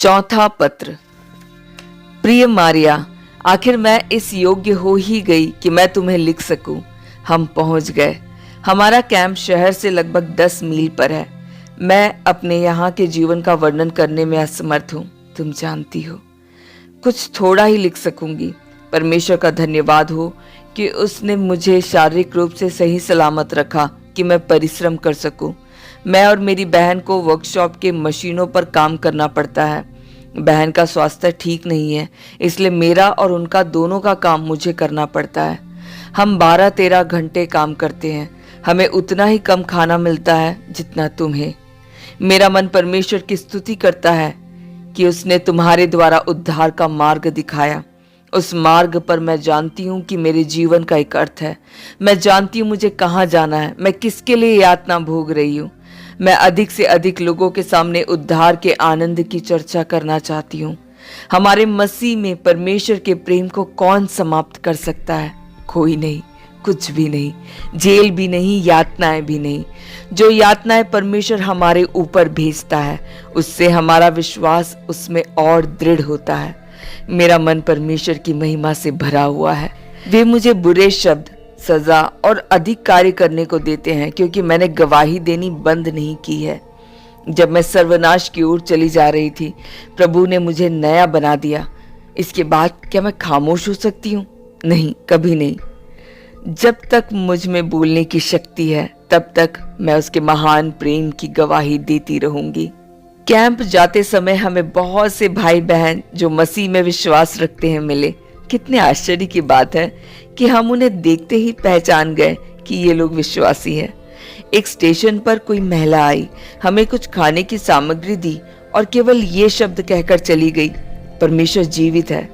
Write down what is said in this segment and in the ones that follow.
चौथा पत्र। प्रिय मारिया, आखिर मैं इस योग्य हो ही गई कि मैं तुम्हें लिख सकूं। हम पहुंच गए। हमारा कैंप शहर से लगभग 10 मील पर है। मैं अपने यहाँ के जीवन का वर्णन करने में असमर्थ हूँ, तुम जानती हो। कुछ थोड़ा ही लिख सकूंगी। परमेश्वर का धन्यवाद हो कि उसने मुझे शारीरिक रूप से सही सलामत रखा कि मैं परिश्रम कर सकूं। मैं और मेरी बहन को वर्कशॉप के मशीनों पर काम करना पड़ता है। बहन का स्वास्थ्य ठीक नहीं है, इसलिए मेरा और उनका दोनों का काम मुझे करना पड़ता है। हम 12-13 घंटे काम करते हैं। हमें उतना ही कम खाना मिलता है जितना तुम्हें। मेरा मन परमेश्वर की स्तुति करता है कि उसने तुम्हारे द्वारा उद्धार का मार्ग दिखाया। उस मार्ग पर मैं जानती हूँ कि मेरे जीवन का एक अर्थ है। मैं जानती हूँ मुझे कहाँ जाना है, मैं किसके लिए यातना भोग रही हूँ। मैं अधिक से अधिक लोगों के सामने उद्धार के आनंद की चर्चा करना चाहती हूँ। हमारे मसीह में परमेश्वर के प्रेम को कौन समाप्त कर सकता है? कोई नहीं, कुछ भी नहीं। जेल भी नहीं, यातनाएं भी नहीं। जो यातनाएं परमेश्वर हमारे ऊपर भेजता है, उससे हमारा विश्वास उसमें और दृढ़ होता है। मेरा मन परमेश्वर की महिमा से भरा हुआ है। वे मुझे बुरे शब्द, सजा और अधिक कार्य करने को देते हैं, क्योंकि मैंने गवाही देनी बंद नहीं की है। जब मैं सर्वनाश की ओर चली जा रही थी, प्रभु ने मुझे नया बना दिया। इसके बाद क्या मैं खामोश हो सकती हूँ? नहीं, कभी नहीं। जब तक मुझ में बोलने की शक्ति है, तब तक मैं उसके महान प्रेम की गवाही देती रहूंगी। कैंप जाते समय हमें बहुत से भाई बहन जो मसीह में विश्वास रखते हैं मिले। कितने आश्चर्य की बात है कि हम उन्हें देखते ही पहचान गए कि ये लोग विश्वासी हैं। एक स्टेशन पर कोई महिला आई, हमें कुछ खाने की सामग्री दी और केवल ये शब्द कहकर चली गई, परमेश्वर जीवित है।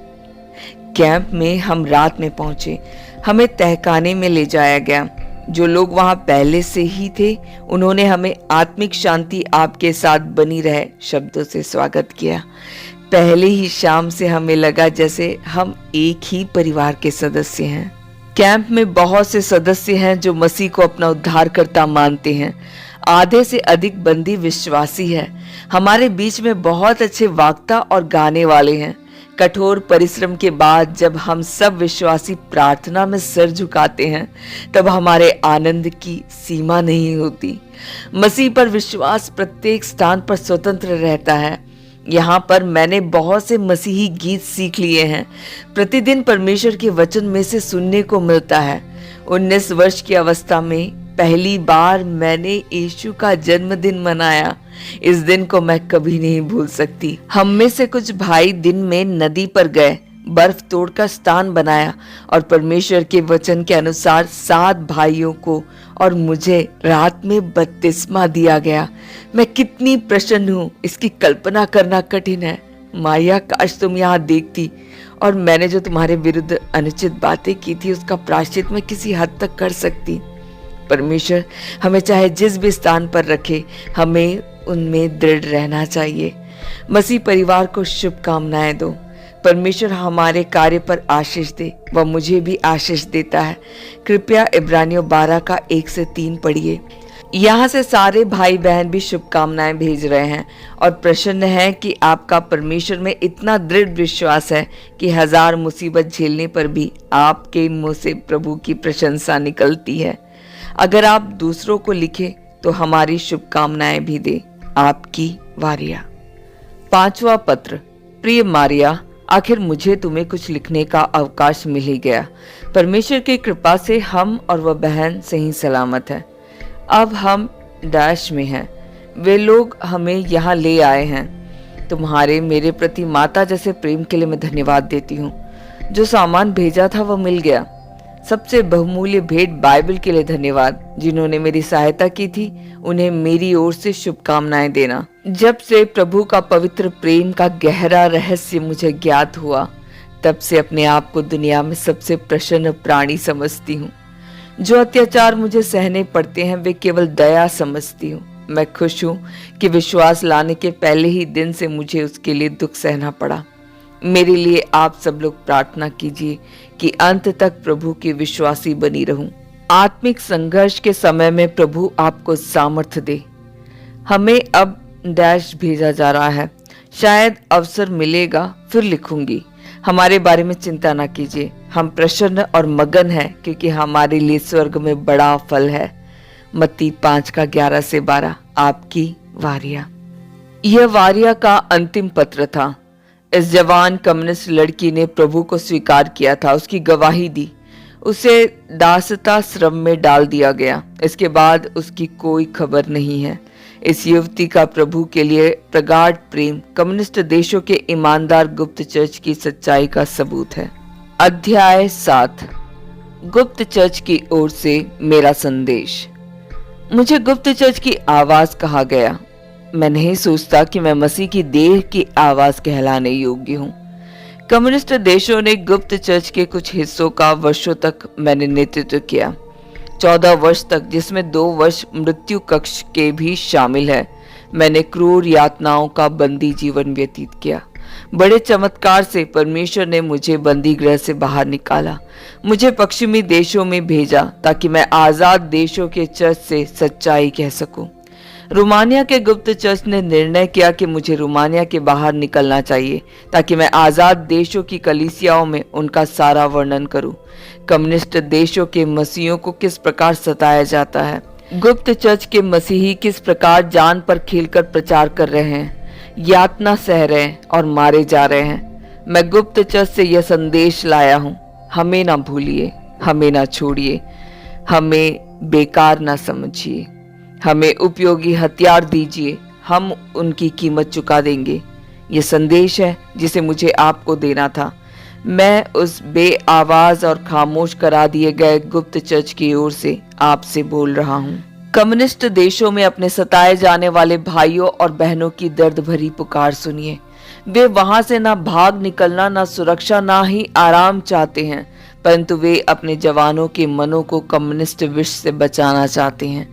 कैंप में हम रात में पहुंचे। हमें तहखाने में ले जाया गया। जो लोग वहां पहले से ही थे, उन्होंने हमें आत्मिक शांति आपके साथ बनी रहे शब्दों से स्वागत किया। पहले ही शाम से हमें लगा जैसे हम एक ही परिवार के सदस्य हैं। कैंप में बहुत से सदस्य हैं जो मसीह को अपना उद्धारकर्ता मानते हैं। आधे से अधिक बंदी विश्वासी है। हमारे बीच में बहुत अच्छे वक्ता और गाने वाले हैं। कठोर परिश्रम के बाद जब हम सब विश्वासी प्रार्थना में सिर झुकाते हैं, तब हमारे आनंद की सीमा नहीं होती। मसीह पर विश्वास प्रत्येक स्थान पर स्वतंत्र रहता है। यहाँ पर मैंने बहुत से मसीही गीत सीख लिए हैं। प्रतिदिन परमेश्वर के वचन में से सुनने को मिलता है। 19 वर्ष की अवस्था में पहली बार मैंने यीशु का जन्मदिन मनाया। इस दिन को मैं कभी नहीं भूल सकती। हम में से कुछ भाई दिन में नदी पर गए, बर्फ तोड़कर स्थान बनाया और परमेश्वर के वचन के अनुसार 7 भाइयों को और मुझे रात में बपतिस्मा दिया गया। मैं कितनी प्रसन्न हूँ, इसकी कल्पना करना कठिन है। माया, काश तुम यहाँ देखती और मैंने जो तुम्हारे विरुद्ध अनुचित बातें की थी उसका प्रायश्चित मैं किसी हद तक कर सकती। परमेश्वर हमें चाहे जिस भी स्थान पर रखे, हमें उनमें दृढ़ रहना चाहिए। मसीह परिवार को शुभकामनाएं दो। परमेश्वर हमारे कार्य पर आशीष दे। वह मुझे भी आशीष देता है। कृपया इब्रानियों 12 का 1 से 3 पढ़िए। यहाँ से सारे भाई बहन भी शुभकामनाएं भेज रहे हैं और प्रसन्न हैं कि आपका परमेश्वर में इतना दृढ़ विश्वास है कि 1000 मुसीबत झेलने पर भी आपके मुंह से प्रभु की प्रशंसा निकलती है। अगर आप दूसरों को लिखे तो हमारी शुभकामनाएं भी दे। आपकी वारिया। 5वां पत्र। प्रिय मारिया, आखिर मुझे तुम्हें कुछ लिखने का अवकाश मिल ही गया। परमेश्वर की कृपा से हम और वह बहन सही सलामत है। अब हम डैश में हैं। वे लोग हमें यहाँ ले आए हैं। तुम्हारे मेरे प्रति माता जैसे प्रेम के लिए मैं धन्यवाद देती हूँ। जो सामान भेजा था वह मिल गया। सबसे बहुमूल्य भेंट बाइबल के लिए धन्यवाद। जिन्होंने मेरी सहायता की थी, उन्हें मेरी ओर से शुभकामनाएं देना। जब से प्रभु का पवित्र प्रेम का गहरा रहस्य मुझे ज्ञात हुआ, तब से अपने आप को दुनिया में सबसे प्रसन्न प्राणी समझती हूँ। जो अत्याचार मुझे सहने पड़ते हैं वे केवल दया समझती हूँ। मैं खुश हूँ कि विश्वास लाने के पहले ही दिन से मुझे उसके लिए दुख सहना पड़ा। मेरे लिए आप सब लोग प्रार्थना कीजिए कि अंत तक प्रभु की विश्वासी बनी रहूं। आत्मिक संघर्ष के समय में प्रभु आपको सामर्थ्य दे। हमें अब डैश भेजा जा रहा है। शायद अवसर मिलेगा फिर लिखूंगी। हमारे बारे में चिंता ना कीजिए, हम प्रसन्न और मगन हैं क्योंकि हमारे लिए स्वर्ग में बड़ा फल है। मत्ती 5:11-12। आपकी वारिया। यह वारिया का अंतिम पत्र था। इस जवान कम्युनिस्ट लड़की ने प्रभु को स्वीकार किया था, उसकी गवाही दी, उसे दासताश्रम में डाल दिया गया। इसके बाद उसकी कोई खबर नहीं है। इस युवती का प्रभु के लिए प्रगाढ़ प्रेम कम्युनिस्ट देशों के ईमानदार गुप्त चर्च की सच्चाई का सबूत है। अध्याय 7। गुप्त चर्च की ओर से मेरा संदेश। मुझे गुप्त चर्च की आवाज कहा गया। मैं नहीं सोचता कि मैं मसीह की देह की आवाज कहलाने योग्य हूँ। कम्युनिस्ट देशों ने गुप्त चर्च के कुछ हिस्सों का वर्षों तक मैंने नेतृत्व किया। 14 वर्ष तक, जिसमें 2 वर्ष मृत्यु कक्ष के भी शामिल है, मैंने क्रूर यातनाओं का बंदी जीवन व्यतीत किया। बड़े चमत्कार से परमेश्वर ने मुझे बंदी गृह से बाहर निकाला, मुझे पश्चिमी देशों में भेजा ताकि मैं आजाद देशों के चर्च से सच्चाई कह सकूं। रोमानिया के गुप्त चर्च ने निर्णय किया कि मुझे रोमानिया के बाहर निकलना चाहिए ताकि मैं आजाद देशों की कलीसियाओं में उनका सारा वर्णन करूं। कम्युनिस्ट देशों के मसीहियों को किस प्रकार सताया जाता है, गुप्त चर्च के मसीही किस प्रकार जान पर खेलकर प्रचार कर रहे हैं, यातना सह रहे हैं और मारे जा रहे हैं। मैं गुप्त चर्च से यह संदेश लाया हूं, हमें ना भूलिए, हमें ना छोड़िए, हमें बेकार ना समझिए, हमें उपयोगी हथियार दीजिए, हम उनकी कीमत चुका देंगे। ये संदेश है जिसे मुझे आपको देना था। मैं उस बेआवाज और खामोश करा दिए गए गुप्त चर्च की ओर से आपसे बोल रहा हूँ। कम्युनिस्ट देशों में अपने सताए जाने वाले भाइयों और बहनों की दर्द भरी पुकार सुनिए। वे वहां से ना भाग निकलना, ना सुरक्षा, ना ही आराम चाहते हैं, परंतु वे अपने जवानों के मनों को कम्युनिस्ट विष से बचाना चाहते हैं।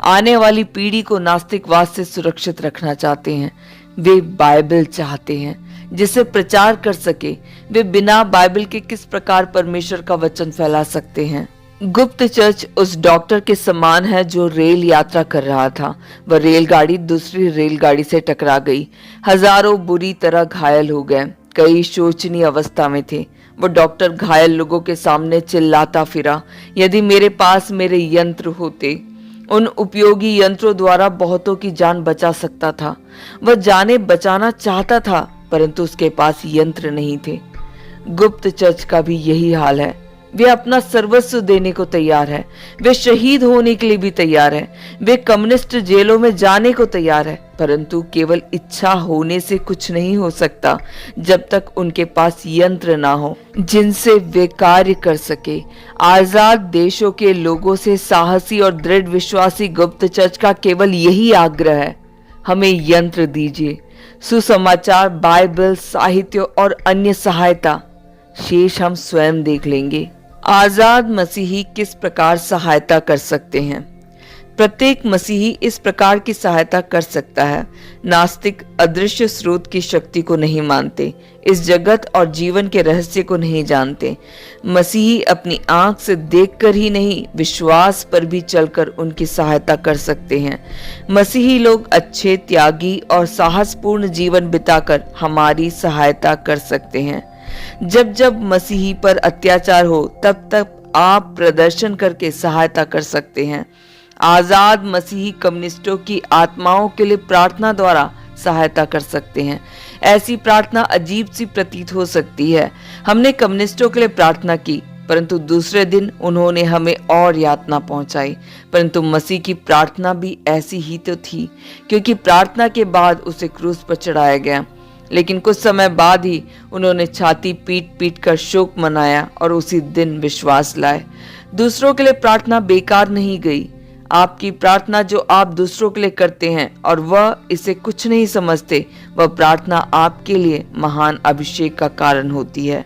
आने वाली पीढ़ी को नास्तिकवाद से सुरक्षित रखना चाहते हैं। वे बाइबल चाहते हैं जिसे प्रचार कर सके। वे बिना बाइबल के किस प्रकार परमेश्वर का वचन फैला सकते हैं। गुप्त चर्च उस डॉक्टर के समान है जो रेल यात्रा कर रहा था। वह रेलगाड़ी दूसरी रेलगाड़ी से टकरा गई। हजारों बुरी तरह घायल हो गए, कई शोचनीय अवस्था में थे। वो डॉक्टर घायल लोगों के सामने चिल्लाता फिरा, यदि मेरे पास मेरे यंत्र होते, उन उपयोगी यंत्रों द्वारा बहुतों की जान बचा सकता था। वह जाने बचाना चाहता था, परंतु उसके पास यंत्र नहीं थे। गुप्त चर्च का भी यही हाल है। वे अपना सर्वस्व देने को तैयार है, वे शहीद होने के लिए भी तैयार है, वे कम्युनिस्ट जेलों में जाने को तैयार है, परंतु केवल इच्छा होने से कुछ नहीं हो सकता जब तक उनके पास यंत्र ना हो जिनसे वे कार्य कर सके। आजाद देशों के लोगों से साहसी और दृढ़ विश्वासी गुप्त चर्च का केवल यही आग्रह है, हमें यंत्र दीजिए, सुसमाचार, बाइबल, साहित्य और अन्य सहायता। शेष हम स्वयं देख लेंगे। आजाद मसीही किस प्रकार सहायता कर सकते हैं? प्रत्येक मसीही इस प्रकार की सहायता कर सकता है। नास्तिक अदृश्य स्रोत की शक्ति को नहीं मानते, इस जगत और जीवन के रहस्य को नहीं जानते। मसीही अपनी आंख से देखकर ही नहीं, विश्वास पर भी चलकर उनकी सहायता कर सकते हैं। मसीही लोग अच्छे, त्यागी और साहसपूर्ण जीवन बिताकर हमारी सहायता कर सकते हैं। जब जब मसीही पर अत्याचार हो तब तब आप प्रदर्शन करके सहायता कर सकते हैं। आजाद मसीही कम्युनिस्टों की आत्माओं के लिए प्रार्थना द्वारा सहायता कर सकते हैं। ऐसी प्रार्थना अजीब सी प्रतीत हो सकती है। हमने कम्युनिस्टों के लिए प्रार्थना की, परंतु दूसरे दिन उन्होंने हमें और यातना पहुंचाई। परंतु मसीह की प्रार्थना भी ऐसी ही तो थी, क्योंकि प्रार्थना के बाद उसे क्रूस पर चढ़ाया गया। लेकिन कुछ समय बाद ही उन्होंने छाती पीट पीट कर शोक मनाया और उसी दिन विश्वास लाए। दूसरों के लिए प्रार्थना बेकार नहीं गई। आपकी प्रार्थना जो आप दूसरों के लिए करते हैं और वह इसे कुछ नहीं समझते, वह प्रार्थना आपके लिए महान अभिषेक का कारण होती है।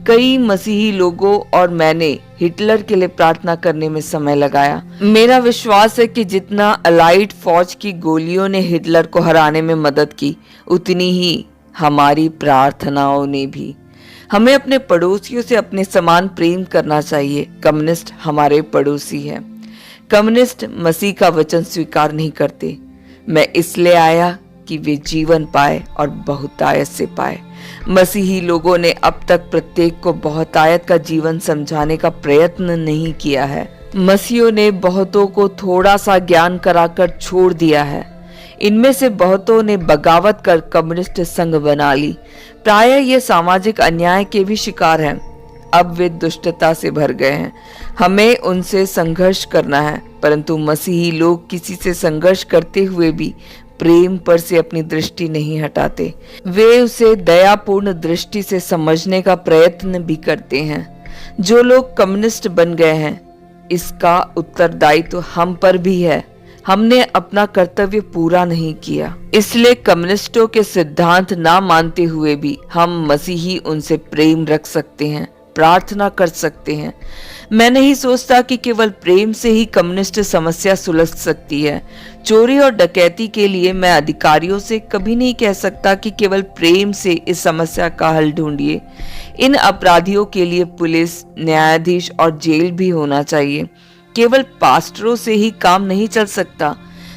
कई मसीही लोगों और मैंने हिटलर के लिए प्रार्थना करने में समय लगाया। मेरा विश्वास है कि जितना अलाइड फौज की गोलियों ने हिटलर को हराने में मदद की, उतनी ही हमारी प्रार्थनाओं ने भी। हमें अपने पड़ोसियों से अपने समान प्रेम करना चाहिए। कम्युनिस्ट हमारे पड़ोसी हैं। कम्युनिस्ट मसीह का वचन स्वीकार नहीं करते। मैं इसलिए आया कि वे जीवन पाए और बहुतायत से पाए। मसीही लोगों ने अब तक प्रत्येक को बहुतायत का जीवन समझाने का प्रयत्न नहीं किया है। मसीहियों ने बहुतों को थोड़ा सा ज्ञान कराकर छोड़ दिया है। इनमें से बहुतों ने बगावत कर कम्युनिस्ट संघ बना ली। प्रायः ये सामाजिक अन्याय के भी शिकार हैं। अब वे दुष्टता से भर गए हैं। हमें उनसे संघर्ष करना है, परंतु मसीही लोग किसी से संघर्ष करते हुए भी प्रेम पर से अपनी दृष्टि नहीं हटाते। वे उसे दयापूर्ण दृष्टि से समझने का प्रयत्न भी करते हैं। जो लोग कम्युनिस्ट बन गए हैं, इसका उत्तरदायित्व तो हम पर भी है। हमने अपना कर्तव्य पूरा नहीं किया, इसलिए कम्युनिस्टों के सिद्धांत ना मानते हुए भी हम मसीही उनसे प्रेम रख सकते हैं, प्रार्थना कर सकते हैं। मैं नहीं सोचता कि केवल प्रेम से ही कम्युनिस्ट समस्या सुलझ सकती है। चोरी और डकैती के लिए मैं अधिकारियों से कभी नहीं कह सकता कि केवल प्रेम से इस समस्या का हल ढूंढिए। इन अपराधियों के लिए पुलिस, न्यायाधीश और जेल भी होना चाहिए। केवल पास्टरों से ही काम नहीं चल सकता।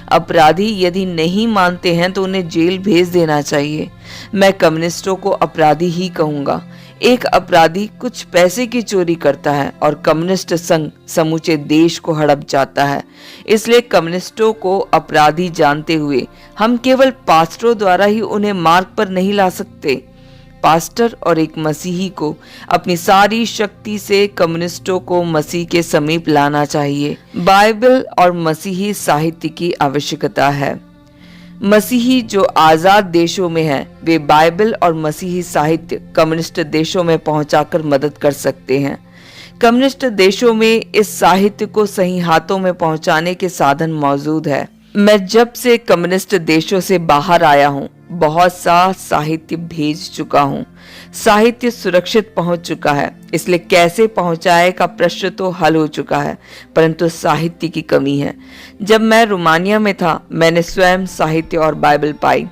अपराधी यदि नहीं मानते हैं तो उन्हें जेल भेज देना चाहिए। मैं कम्युनिस्टों को अपराधी ही कहूंगा। एक अपराधी कुछ पैसे की चोरी करता है और कम्युनिस्ट संघ समूचे देश को हड़प जाता है। इसलिए कम्युनिस्टों को अपराधी जानते हुए हम केवल पास्टरों द्वारा ही उन्हें मार्ग पर नहीं ला सकते। पास्टर और एक मसीही को अपनी सारी शक्ति से कम्युनिस्टों को मसीह के समीप लाना चाहिए। बाइबल और मसीही साहित्य की आवश्यकता है। मसीही जो आजाद देशों में हैं, वे बाइबल और मसीही साहित्य कम्युनिस्ट देशों में पहुंचाकर मदद कर सकते हैं। कम्युनिस्ट देशों में इस साहित्य को सही हाथों में पहुंचाने के साधन मौजूद है। मैं जब से कम्युनिस्ट देशों से बाहर आया हूं, बहुत सा साहित्य भेज चुका हूं। साहित्य सुरक्षित पहुंच चुका है, इसलिए कैसे पहुंचाए का प्रश्न तो हल हो चुका है, परंतु साहित्य की कमी है। जब मैं रोमानिया में था, मैंने स्वयं साहित्य और बाइबल पाई।